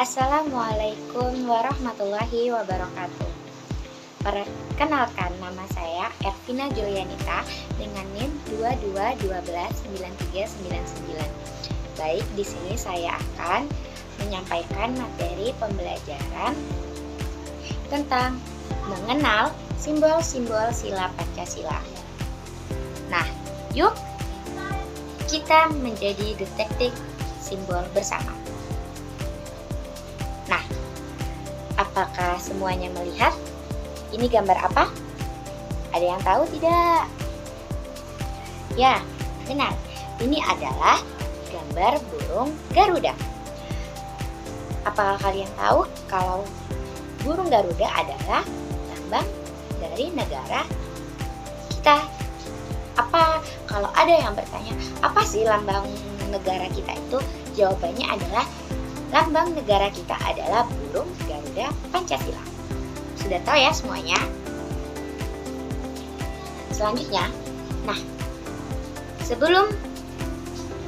Assalamualaikum warahmatullahi wabarakatuh. Perkenalkan, nama saya Ervina Julianita dengan NIM 22129399. Baik, di sini saya akan menyampaikan materi pembelajaran tentang mengenal simbol-simbol sila Pancasila. Nah, yuk kita menjadi detektif simbol bersama. Nah, apakah semuanya melihat? Ini gambar apa? Ada yang tahu tidak? Ya, benar. Ini adalah gambar burung Garuda. Apakah kalian tahu kalau burung Garuda adalah lambang dari negara kita? Apa kalau ada yang bertanya, apa sih lambang negara kita itu? Jawabannya adalah lambang negara kita adalah burung Garuda Pancasila. Sudah tahu ya semuanya? Selanjutnya, sebelum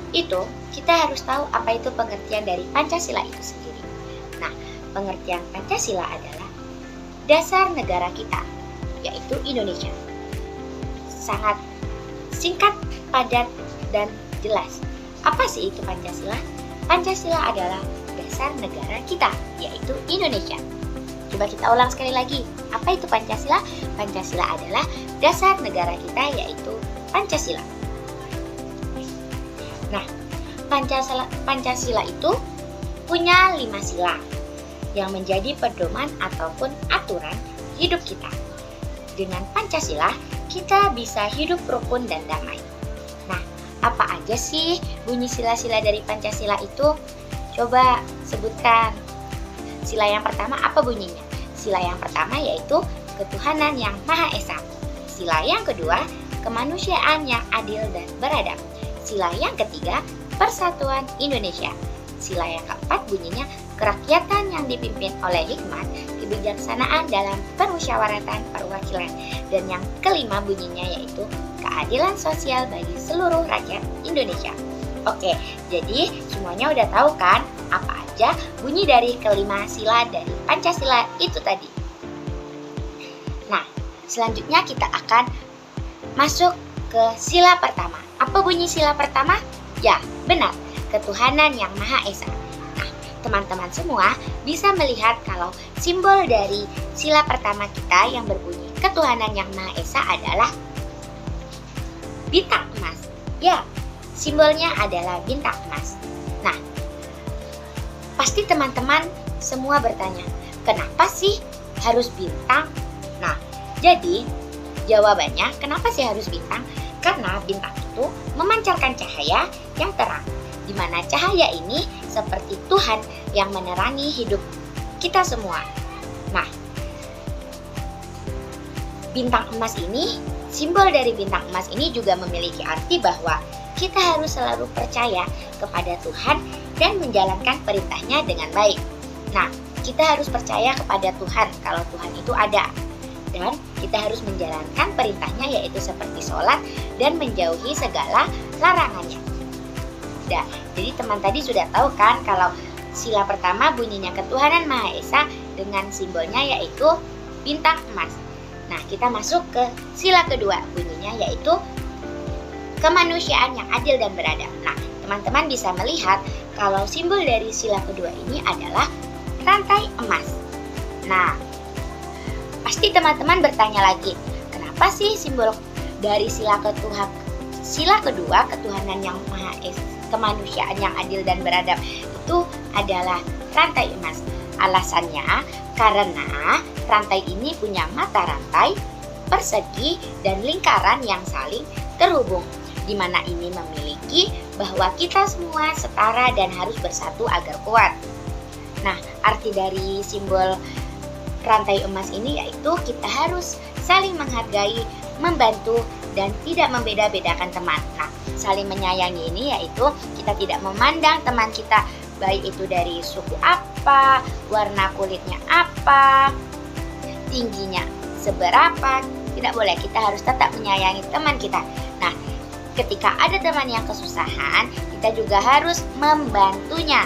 itu kita harus tahu apa itu pengertian dari Pancasila itu sendiri. Nah, pengertian Pancasila adalah dasar negara kita, yaitu Indonesia. Sangat singkat, padat, dan jelas. Apa sih itu Pancasila? Pancasila adalah dasar negara kita, yaitu Indonesia. Coba kita ulang sekali lagi. Apa itu Pancasila? Pancasila adalah dasar negara kita, yaitu Pancasila. Nah, Pancasila itu punya 5 sila yang menjadi pedoman ataupun aturan hidup kita. Dengan Pancasila, kita bisa hidup rukun dan damai. Nah, apa aja sih bunyi sila-sila dari Pancasila itu? Coba sebutkan. Sila yang pertama apa bunyinya? Sila yang pertama yaitu ketuhanan yang Maha Esa. Sila yang kedua, kemanusiaan yang adil dan beradab. Sila yang ketiga, persatuan Indonesia. Sila yang keempat bunyinya kerakyatan yang dipimpin oleh hikmat, kebijaksanaan dalam permusyawaratan perwakilan. Dan yang kelima bunyinya yaitu keadilan sosial bagi seluruh rakyat Indonesia. Oke, jadi semuanya udah tahu kan apa aja bunyi dari kelima sila dari Pancasila itu tadi. Nah, selanjutnya kita akan masuk ke sila pertama. Apa bunyi sila pertama? Ya, benar, ketuhanan yang Maha Esa. Nah, teman-teman semua bisa melihat kalau simbol dari sila pertama kita yang berbunyi ketuhanan yang Maha Esa adalah bintang emas. Ya, simbolnya adalah bintang emas. Nah, pasti teman-teman semua bertanya, kenapa sih harus bintang? Nah, jadi jawabannya kenapa sih harus bintang? Karena bintang itu memancarkan cahaya yang terang, di mana cahaya ini seperti Tuhan yang menerangi hidup kita semua. Nah, bintang emas ini, simbol dari bintang emas ini juga memiliki arti bahwa kita harus selalu percaya kepada Tuhan dan menjalankan perintahnya dengan baik. Nah, kita harus percaya kepada Tuhan kalau Tuhan itu ada. Dan kita harus menjalankan perintahnya yaitu seperti sholat dan menjauhi segala larangannya. Nah, jadi teman tadi sudah tahu kan kalau sila pertama bunyinya ketuhanan Maha Esa dengan simbolnya yaitu bintang emas. Nah, kita masuk ke sila kedua, bunyinya yaitu kemanusiaan yang adil dan beradab. Nah, teman-teman bisa melihat kalau simbol dari sila kedua ini adalah rantai emas. Nah, pasti teman-teman bertanya lagi, kenapa sih simbol dari sila kedua, ketuhanan yang Maha Esa, kemanusiaan yang adil dan beradab itu adalah rantai emas? Alasannya karena rantai ini punya mata rantai, persegi, dan lingkaran yang saling terhubung, di mana ini memiliki bahwa kita semua setara dan harus bersatu agar kuat. Nah, arti dari simbol rantai emas ini yaitu kita harus saling menghargai, membantu, dan tidak membeda-bedakan teman. Nah, saling menyayangi ini yaitu kita tidak memandang teman kita baik itu dari suku apa, warna kulitnya apa, tingginya seberapa, tidak boleh. Kita harus tetap menyayangi teman kita. Nah, ketika ada teman yang kesusahan, kita juga harus membantunya.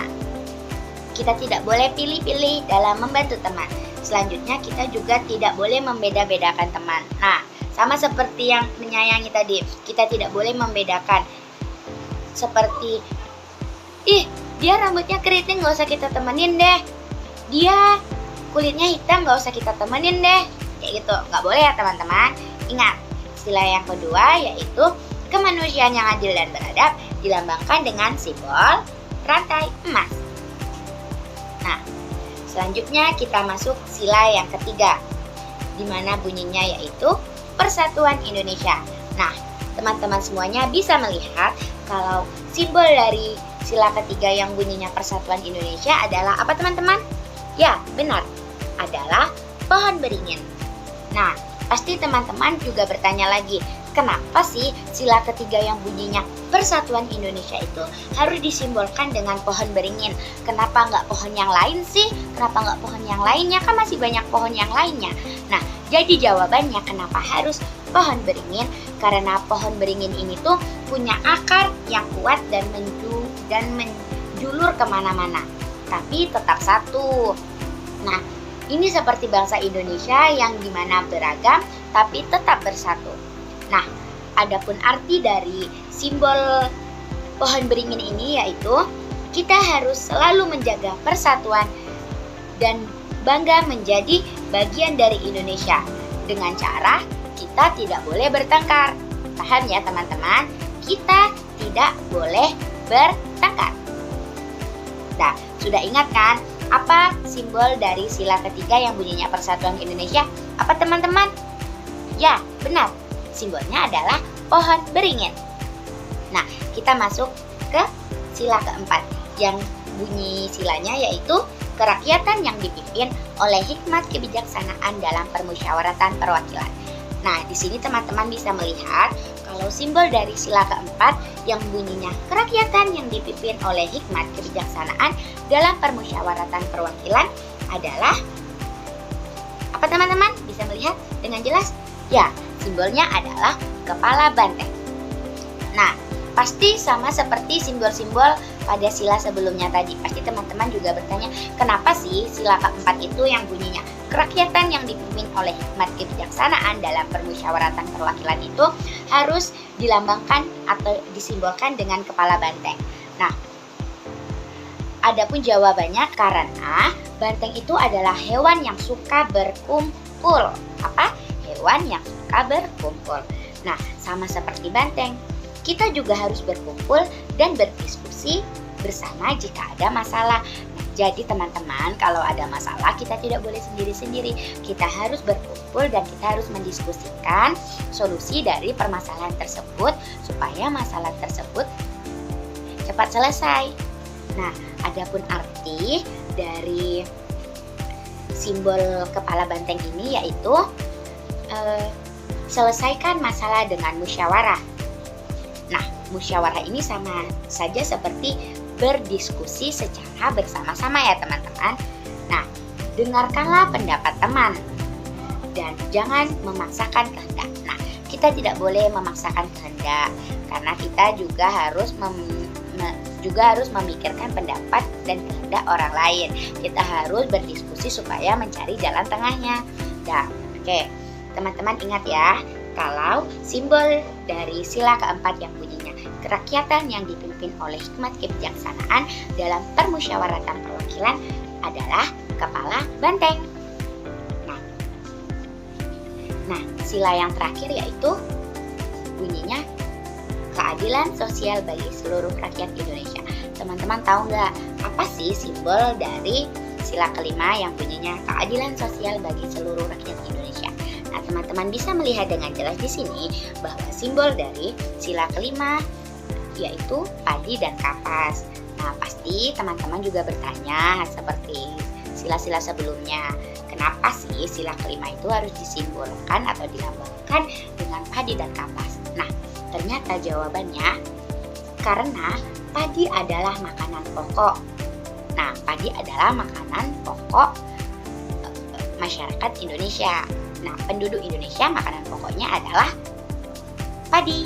kita tidak boleh pilih-pilih dalam membantu teman. Selanjutnya kita juga tidak boleh membeda-bedakan teman. Nah, sama seperti yang menyayangi tadi, kita tidak boleh membedakan. Seperti, dia rambutnya keriting, gak usah kita temenin deh. Dia kulitnya hitam, gak usah kita temenin deh. Kayak gitu, gak boleh ya teman-teman. Ingat, sila yang kedua yaitu kemanusiaan yang adil dan beradab dilambangkan dengan simbol rantai emas. Nah, selanjutnya kita masuk sila yang ketiga, di mana bunyinya yaitu Persatuan Indonesia. Nah, teman-teman semuanya bisa melihat kalau simbol dari sila ketiga yang bunyinya Persatuan Indonesia adalah apa teman-teman? Ya, benar, adalah pohon beringin. Nah, pasti teman-teman juga bertanya lagi, kenapa sih sila ketiga yang bunyinya Persatuan Indonesia itu harus disimbolkan dengan pohon beringin? Kenapa nggak pohon yang lain sih? Kenapa nggak pohon yang lainnya? Kan masih banyak pohon yang lainnya. Nah, jadi jawabannya kenapa harus pohon beringin? Karena pohon beringin ini tuh punya akar yang kuat dan menjulur kemana-mana. Tapi tetap satu. Nah, ini seperti bangsa Indonesia yang dimana beragam tapi tetap bersatu. Nah, adapun arti dari simbol pohon beringin ini yaitu kita harus selalu menjaga persatuan dan bangga menjadi bagian dari Indonesia dengan cara kita tidak boleh bertengkar. Paham ya teman-teman? Kita tidak boleh bertengkar. Nah, sudah ingat kan apa simbol dari sila ketiga yang bunyinya Persatuan Indonesia? Apa teman-teman? Ya, benar. Simbolnya adalah pohon beringin. Nah, kita masuk ke sila keempat yang bunyi silanya yaitu kerakyatan yang dipimpin oleh hikmat kebijaksanaan dalam permusyawaratan perwakilan. Nah, di sini teman-teman bisa melihat kalau simbol dari sila keempat yang bunyinya kerakyatan yang dipimpin oleh hikmat kebijaksanaan dalam permusyawaratan perwakilan adalah apa teman-teman? Bisa melihat dengan jelas? Ya, simbolnya adalah kepala banteng. Nah, pasti sama seperti simbol-simbol pada sila sebelumnya tadi. Pasti teman-teman juga bertanya, kenapa sih sila keempat itu yang bunyinya kerakyatan yang dipimpin oleh hikmat kebijaksanaan dalam permusyawaratan perwakilan itu harus dilambangkan atau disimbolkan dengan kepala banteng? Nah, adapun jawabannya karena banteng itu adalah hewan yang suka berkumpul. Apa? Hewan yang suka berkumpul. Nah, sama seperti banteng, kita juga harus berkumpul dan berdiskusi bersama jika ada masalah. Nah, jadi teman-teman, kalau ada masalah kita tidak boleh sendiri-sendiri. Kita harus berkumpul dan kita harus mendiskusikan solusi dari permasalahan tersebut supaya masalah tersebut cepat selesai. Nah, adapun arti dari simbol kepala banteng ini yaitu selesaikan masalah dengan musyawarah. Nah, musyawarah ini sama saja seperti berdiskusi secara bersama-sama ya teman-teman. Nah, dengarkanlah pendapat teman dan jangan memaksakan kehendak. Nah, kita tidak boleh memaksakan kehendak karena kita juga harus memikirkan pendapat dan kehendak orang lain. Kita harus berdiskusi supaya mencari jalan tengahnya. Nah, oke. Teman-teman ingat ya, kalau simbol dari sila keempat yang bunyinya kerakyatan yang dipimpin oleh hikmat kebijaksanaan dalam permusyawaratan perwakilan adalah kepala banteng. Nah, sila yang terakhir yaitu bunyinya keadilan sosial bagi seluruh rakyat Indonesia. Teman-teman tahu nggak apa sih simbol dari sila kelima yang bunyinya keadilan sosial bagi seluruh rakyat Indonesia? Nah, teman-teman bisa melihat dengan jelas di sini bahwa simbol dari sila kelima yaitu padi dan kapas. Nah, pasti teman-teman juga bertanya seperti sila-sila sebelumnya, kenapa sih sila kelima itu harus disimbolkan atau dilambangkan dengan padi dan kapas? Nah, ternyata jawabannya karena padi adalah makanan pokok. Nah, padi adalah makanan pokok masyarakat Indonesia. Nah, penduduk Indonesia makanan pokoknya adalah padi.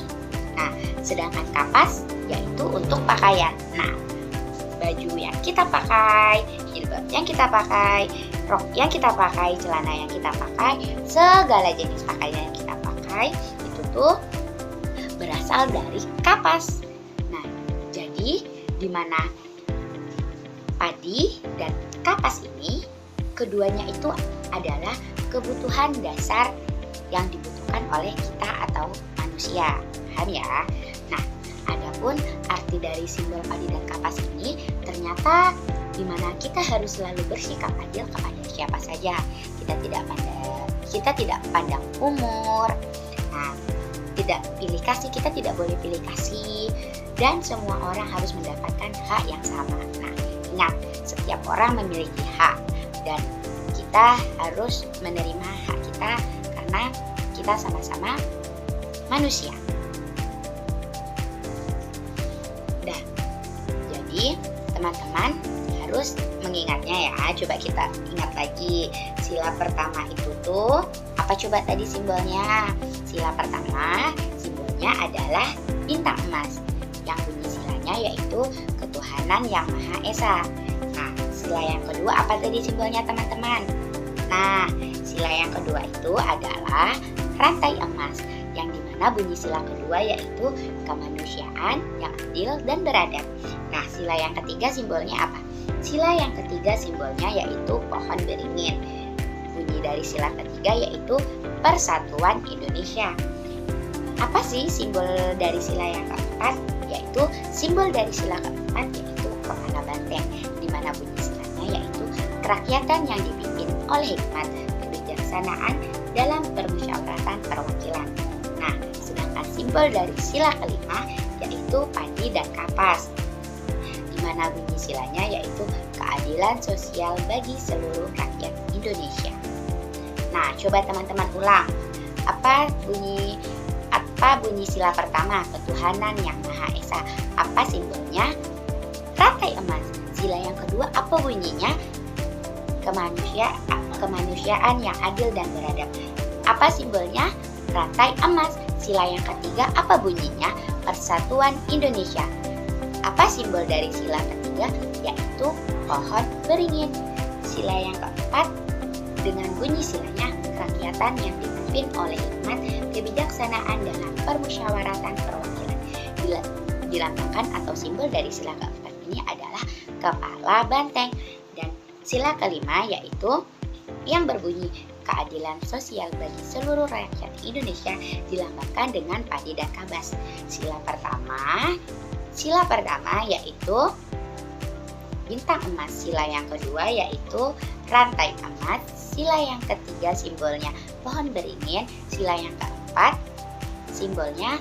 Nah, sedangkan kapas yaitu untuk pakaian. Nah, baju yang kita pakai, jilbab yang kita pakai, rok yang kita pakai, celana yang kita pakai, segala jenis pakaian yang kita pakai itu tuh berasal dari kapas. Nah, jadi di mana padi dan kapas ini keduanya itu adalah kebutuhan dasar yang dibutuhkan oleh kita atau manusia. Paham ya? Nah, adapun arti dari simbol padi dan kapas ini ternyata di mana kita harus selalu bersikap adil kepada siapa saja. Kita tidak pandang umur. Nah, tidak pilih kasih, kita tidak boleh pilih kasih, dan semua orang harus mendapatkan hak yang sama. Nah, ingat, setiap orang memiliki hak dan kita harus menerima hak kita karena kita sama-sama manusia. Dah, jadi teman-teman harus mengingatnya ya. Coba kita ingat lagi, sila pertama itu tuh apa coba tadi simbolnya? Sila pertama simbolnya adalah bintang emas, yang bunyi silanya yaitu ketuhanan yang Maha Esa. Nah, sila yang kedua apa tadi simbolnya teman-teman? Nah, sila yang kedua itu adalah rantai emas, yang dimana bunyi sila kedua yaitu kemanusiaan yang adil dan beradab. Nah, sila yang ketiga simbolnya apa? Sila yang ketiga simbolnya yaitu pohon beringin. Bunyi dari sila ketiga yaitu Persatuan Indonesia. Apa sih simbol dari sila yang keempat? Yaitu simbol dari sila keempat yaitu kepala banteng, di mana bunyi silanya yaitu kerakyatan yang dipimpin oleh hikmat kebijaksanaan dalam permusyawaratan perwakilan. Nah, sedangkan simbol dari sila kelima yaitu padi dan kapas, di mana bunyi silanya yaitu keadilan sosial bagi seluruh rakyat Indonesia. Nah, coba teman-teman ulang. Apa bunyi sila pertama? Ketuhanan yang Maha Esa. Apa simbolnya? Rantai emas. Sila yang kedua apa bunyinya? Kemanusiaan yang adil dan beradab. Apa simbolnya? Rantai emas. Sila yang ketiga apa bunyinya? Persatuan Indonesia. Apa simbol dari sila ketiga? Yaitu pohon beringin. Sila yang keempat dengan bunyi silanya kerakyatan yang dipimpin oleh hikmat kebijaksanaan dalam permusyawaratan perwakilan. Dilambangkan atau simbol dari sila keempat ini adalah kepala banteng, dan sila kelima yaitu yang berbunyi keadilan sosial bagi seluruh rakyat Indonesia dilambangkan dengan padi dan kapas. Sila pertama yaitu bintang emas, sila yang kedua yaitu rantai emas, sila yang ketiga simbolnya pohon beringin, sila yang keempat simbolnya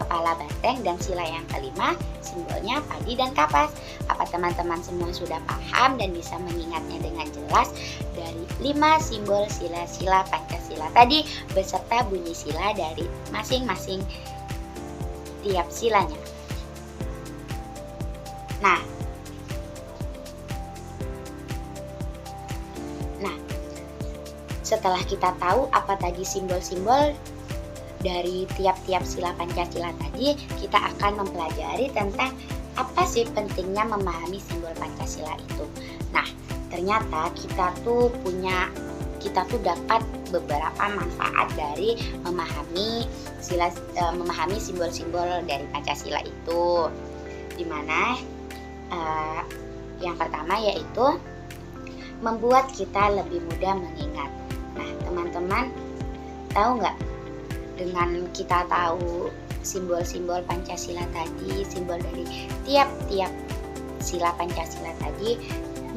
kepala banteng, dan sila yang kelima simbolnya padi dan kapas. Apa teman-teman semua sudah paham dan bisa mengingatnya dengan jelas dari 5 simbol sila-sila Pancasila tadi beserta bunyi sila dari masing-masing tiap silanya? Nah, setelah kita tahu apa tadi simbol-simbol dari tiap-tiap sila Pancasila tadi, kita akan mempelajari tentang apa sih pentingnya memahami simbol Pancasila itu. Nah, ternyata kita tuh dapat beberapa manfaat dari memahami simbol-simbol dari Pancasila itu. Dimana yang pertama yaitu membuat kita lebih mudah mengingat. Nah, teman-teman tahu nggak, dengan kita tahu simbol-simbol Pancasila tadi, simbol dari tiap-tiap sila Pancasila tadi,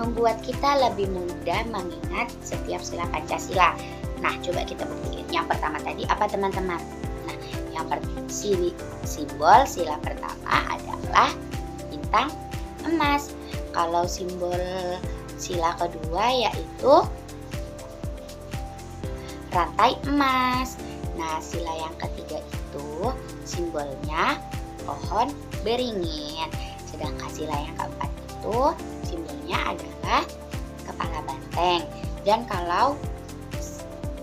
membuat kita lebih mudah mengingat setiap sila Pancasila. Nah, coba kita buktikan. Yang pertama tadi apa teman-teman? Nah, simbol sila pertama adalah bintang emas. Kalau simbol sila kedua yaitu rantai emas. Nah, sila yang ketiga itu simbolnya pohon beringin. Sedangkan sila yang keempat itu simbolnya adalah kepala banteng. Dan kalau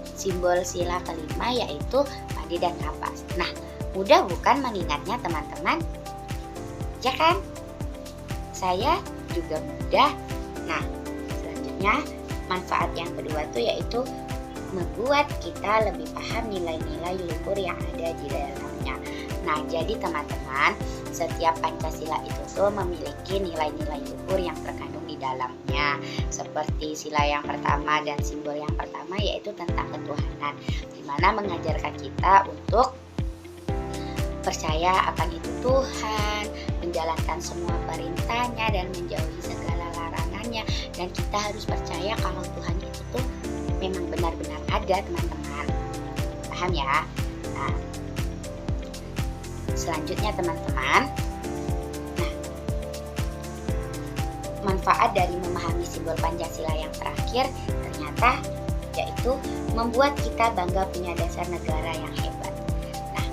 simbol sila kelima yaitu padi dan kapas. Nah, mudah bukan mengingatnya teman-teman? Ya kan? Saya juga mudah. Nah, selanjutnya manfaat yang kedua tuh yaitu membuat kita lebih paham nilai-nilai luhur yang ada di dalamnya. Nah, jadi teman-teman, setiap Pancasila itu tuh memiliki nilai-nilai luhur yang terkandung di dalamnya. Seperti sila yang pertama dan simbol yang pertama yaitu tentang ketuhanan, di mana mengajarkan kita untuk percaya akan itu Tuhan, menjalankan semua perintahnya dan menjauhi segala larangannya. Dan kita harus percaya kalau Tuhan itu tuh memang benar-benar ada, teman-teman. Paham ya? Nah, selanjutnya teman-teman, manfaat dari memahami simbol Pancasila yang terakhir ternyata yaitu membuat kita bangga punya dasar negara yang hebat. Nah,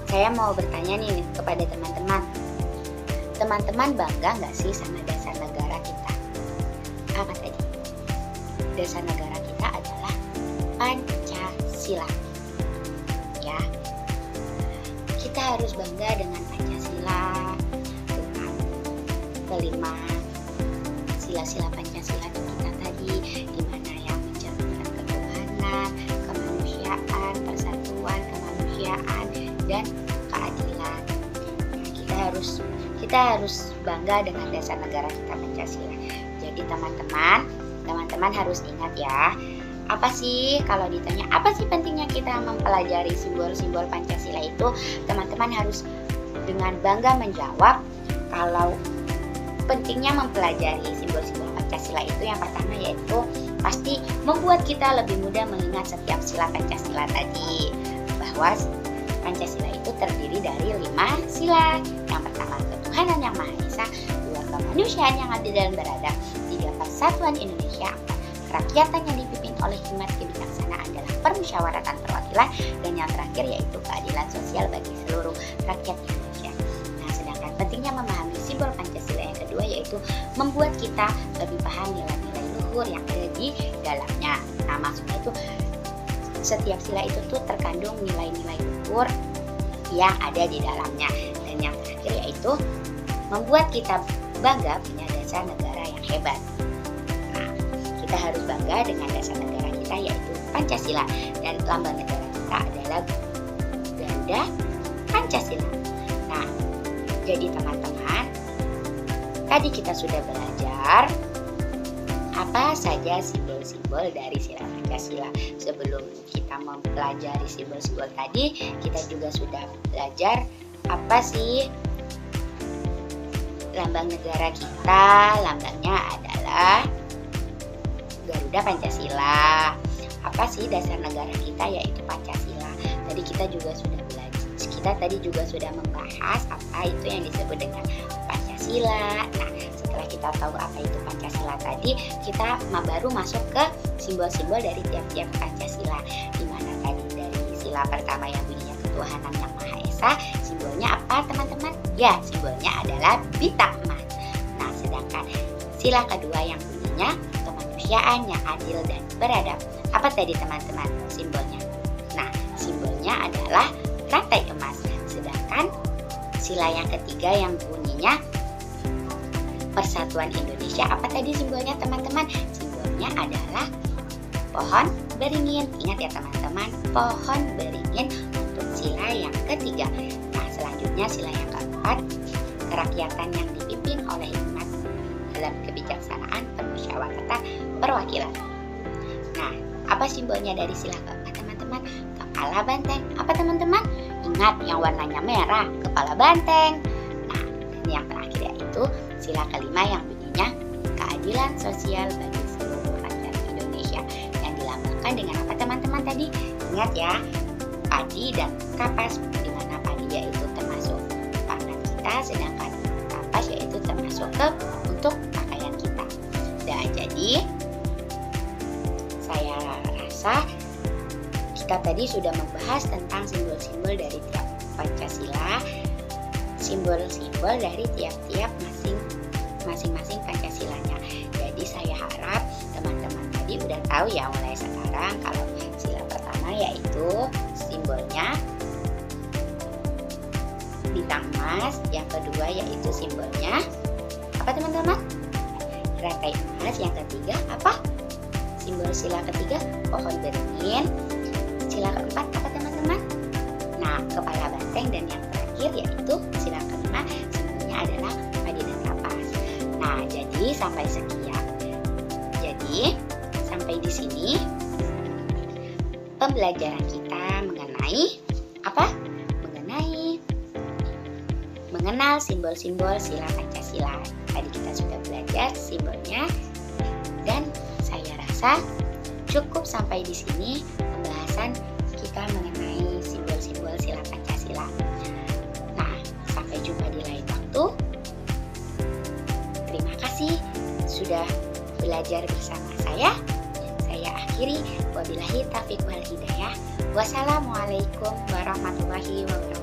saya mau bertanya nih kepada teman-teman. Teman-teman bangga nggak sih sama dasar negara kita? Apa tadi? Dasar negara kita adalah Pancasila. Ya, kita harus bangga dengan Pancasila, dengan kelima sila-sila Pancasila kita tadi, di mana yang mencerminkan ketuhanan, kemanusiaan, persatuan, kemanusiaan, dan keadilan. Nah, kita harus bangga dengan dasar negara kita Pancasila. Jadi teman-teman harus ingat ya. Apa sih kalau ditanya apa sih pentingnya kita mempelajari simbol-simbol Pancasila itu? Teman-teman harus dengan bangga menjawab kalau pentingnya mempelajari simbol-simbol Pancasila itu yang pertama yaitu pasti membuat kita lebih mudah mengingat setiap sila Pancasila tadi, bahwa Pancasila itu terdiri dari 5 sila. Yang pertama ketuhanan yang Maha Esa, 2 kemanusiaan yang adil dan beradab, 3 persatuan Indonesia, 4 kerakyatan yang dipimpin oleh hikmat kebijaksanaan dalam permusyawaratan perwakilan, dan yang terakhir yaitu keadilan sosial bagi seluruh rakyat Indonesia. Nah, sedangkan pentingnya memahami simbol Pancasila yang kedua yaitu membuat kita lebih paham nilai-nilai luhur yang ada di dalamnya. Nah, maksudnya itu setiap sila itu tuh terkandung nilai-nilai luhur yang ada di dalamnya. Dan yang terakhir yaitu membuat kita bangga punya dasar negara yang hebat. Nah, kita harus bangga dengan dasar negara kita yaitu Pancasila, dan lambang negara kita adalah ganda Pancasila. Nah, jadi teman-teman, tadi kita sudah belajar apa saja simbol-simbol dari sila Pancasila. Sebelum kita mempelajari simbol-simbol tadi, kita juga sudah belajar apa sih lambang negara kita. Lambangnya adalah Garuda Pancasila. Apa sih dasar negara kita yaitu Pancasila. Kita tadi juga sudah membahas apa itu yang disebut dengan Pancasila. Nah, setelah kita tahu apa itu Pancasila tadi, kita baru masuk ke simbol-simbol dari tiap-tiap Pancasila. Di mana tadi dari sila pertama yang bunyinya ketuhanan yang Maha Esa, simbolnya apa teman-teman? Ya, simbolnya adalah bintang emas. Nah, sedangkan sila kedua yang bunyinya kemanusiaan yang adil dan beradab. Apa tadi teman-teman simbolnya? Nah, simbolnya adalah rantai emas. Sedangkan sila yang ketiga yang bunyinya Persatuan Indonesia, apa tadi simbolnya teman-teman? Simbolnya adalah pohon beringin. Ingat ya teman-teman, pohon beringin untuk sila yang ketiga. Nah, selanjutnya sila yang keempat, kerakyatan yang dipimpin oleh hikmat dalam kebijaksanaan permusyawaratan perwakilan. Nah, apa simbolnya dari sila keempat teman-teman? Kepala banteng. Apa teman-teman? Ingat yang warnanya merah, kepala banteng. Nah, dan yang terakhir yaitu sila kelima yang bunyinya keadilan sosial bagi seluruh rakyat Indonesia, yang dilambangkan dengan apa teman-teman tadi? Ingat ya, padi dan kapas, di mana padi yaitu termasuk pangan kita, sedangkan kapas yaitu termasuk untuk pakaian kita. Dan jadi saya rasa kita tadi sudah membahas tentang simbol-simbol dari tiap Pancasila, simbol-simbol dari tiap-tiap masing-masing Pancasilanya. Jadi saya harap teman-teman tadi udah tahu ya mulai sekarang kalau sila pertama yaitu simbolnya bintang emas, yang kedua yaitu simbolnya Apa teman-teman? Rantai emas yang ketiga apa? Simbol sila ketiga pohon beringin. Sila keempat apa teman-teman? Nah, kepala banteng, dan yang terakhir yaitu sila kelima, simbolnya adalah padi dan kapas. Nah, jadi sampai sekian. Jadi sampai di sini pembelajaran kita mengenai apa? Mengenal simbol-simbol sila Pancasila. Tadi kita sudah belajar simbolnya, dan saya rasa cukup sampai di sini pembahasan kita mengenai simbol-simbol sila Pancasila. Nah, sampai jumpa di lain waktu. Terima kasih sudah belajar bersama saya. Saya akhiri, wabillahi taufiq wal hidayah. Wassalamualaikum warahmatullahi wabarakatuh.